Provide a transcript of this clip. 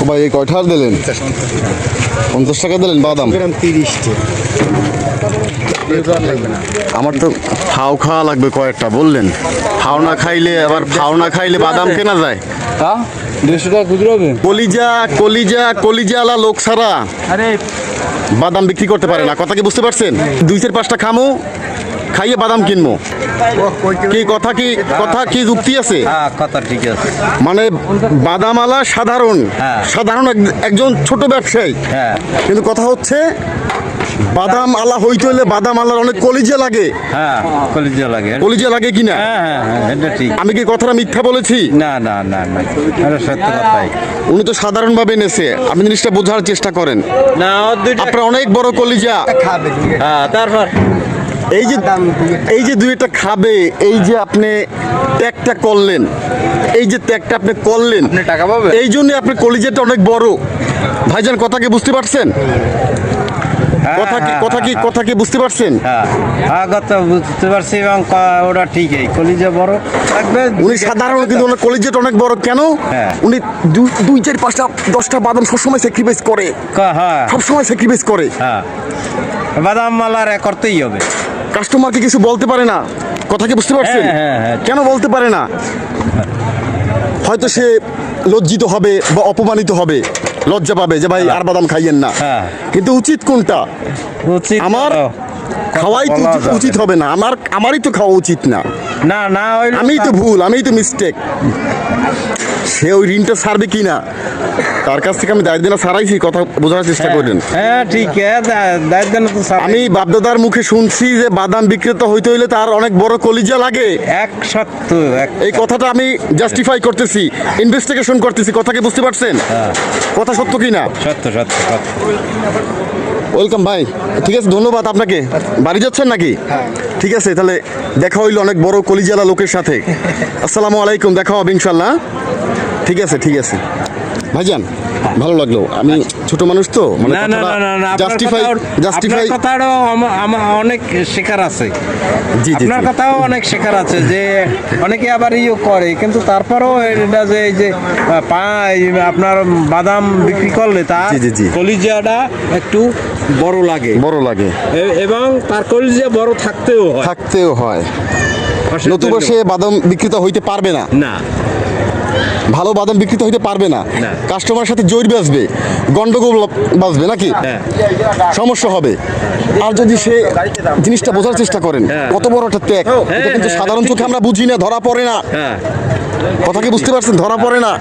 ও ভাই এই কয়টা দিলেন? 50 টাকা দিলেন বাদাম। 30 আমার তো ফাও খাওয়া লাগবে কয়েকটা বললেন। ফাও না খাইলে আবার ফাও না খাইলে বাদাম কেনা যায়? তা 150 টাকা খুচরো হবে। কলিজা কলিজা কলিজাওয়ালা লোক ছাড়া আরে বাদাম বিক্রি করতে পারে না। কথা কি বুঝতে পারছেন? 2-4-5টা খামো, খাইয়ে বাদাম কিনবো। কথা কি যুক্তি আছে? হ্যাঁ, কথা ঠিক আছে। মানে বাদামালা সাধারণ সাধারণ একজন ছোট ব্যবসায়ী, কিন্তু কথা হচ্ছে বাদাম আলা হইতে হলে বাদাম আলার অনেক কলিজা লাগে। হ্যাঁ, কলিজা লাগে কিনা? হ্যাঁ, এটা ঠিক। আমি কি কথাটা মিথ্যা বলেছি? না, এটা সত্য কথাই। উনি তো সাধারণভাবে নেছে, আপনি জিনিসটা বোঝার চেষ্টা করেন। না, আপনার অনেক বড় কলিজা। হ্যাঁ, তারপর এই যে 2-একটা খাবে, এই যে আপনি ত্যাগটা করলেন, টাকা পাবে। এই জন্য আপনার কলিজাটা অনেক বড়। ভাইজান কথা কি বুঝতে পারছেন? কথা কি বুঝতে পারছেন? হ্যাঁ, কথা বুঝতে পারছি এবং ওটা ঠিকই, কলিজা বড় থাকবে। উনি সাধারণ, কিন্তু ওনার কলিজাটা অনেক বড়। কেন? উনি 2-4-5টা-10টা বাদাম সবসময় স্যাক্রিফাইস করে। হ্যাঁ, সবসময় স্যাক্রিফাইস করে। হ্যাঁ, বাদাম মালার করতেই হবে। কাস্টমারকে কিছু বলতে পারে না। কথা কি বুঝতে পারছেন? কেন বলতে পারে না? হয়তো সে লজ্জিত হবে বা অপমানিত হবে, লজ্জা পাবে যে ভাই আর বাদাম খাইয়েন না। কিন্তু উচিত কোনটা? আমার খাওয়াই তো উচিত হবে না, আমারই তো খাওয়া উচিত না। না, আমি তো ভুল, আমি তো মিস্টেক। সে ওই ঋণটা ছাড়বে কিনা তার কাছ থেকে আমি দায়িত্ব না ছাড়াইছি। কথা বোঝার চেষ্টা করেন। হ্যাঁ, ঠিক। দায়িত্ব না তো আমি বাপদাদার মুখে শুনছি যে বাদাম বিক্রেতা হইতে হইলে তার অনেক বড় কলিজা লাগে। এই কথাটা আমি জাস্টিফাই করতেছি, ইনভেস্টিগেশন করতেছি। কথা কি বুঝতে পারছেন? কথা সত্য কিনা? সত্য। ওয়েলকাম ভাই, ঠিক আছে, ধন্যবাদ আপনাকে। বাড়ি যাচ্ছেন নাকি? ঠিক আছে, তাহলে দেখা হইলো অনেক বড় কলিজালা লোকের সাথে। আসসালামু আলাইকুম, দেখা হবে ইনশাল্লাহ। ঠিক আছে ভাইজান, ভালো লাগলো। আমি ছোট মানুষ তো, মানে জাস্টিফাই কথাটাও আমার অনেক শেখার আছে। আপনার কথাও অনেক শেখার আছে, যে অনেকে আবার করে, কিন্তু তারপরেও এটা যে এই যে আপনার বাদাম বিক্রি করলে তার কলিজাটা একটু বড় লাগে এবং তার কলিজা বড় থাকতেও হয়। নতুবা সে বাদাম বিক্রেতা হইতে পারবে না। ভালো বাদাম বিক্রিত হইতে পারবে না। কাস্টমারের সাথে জোর বাজবে, গন্ডগোল বাজবে নাকি, সমস্যা হবে। আর যদি সে জিনিসটা বোঝার চেষ্টা করেন, কত বড় একটা ত্যাগ, এটা কিন্তু সাধারণ চোখে আমরা বুঝি না, ধরা পড়ে না। কথা কি বুঝতে পারছেন? ধরা পড়ে না।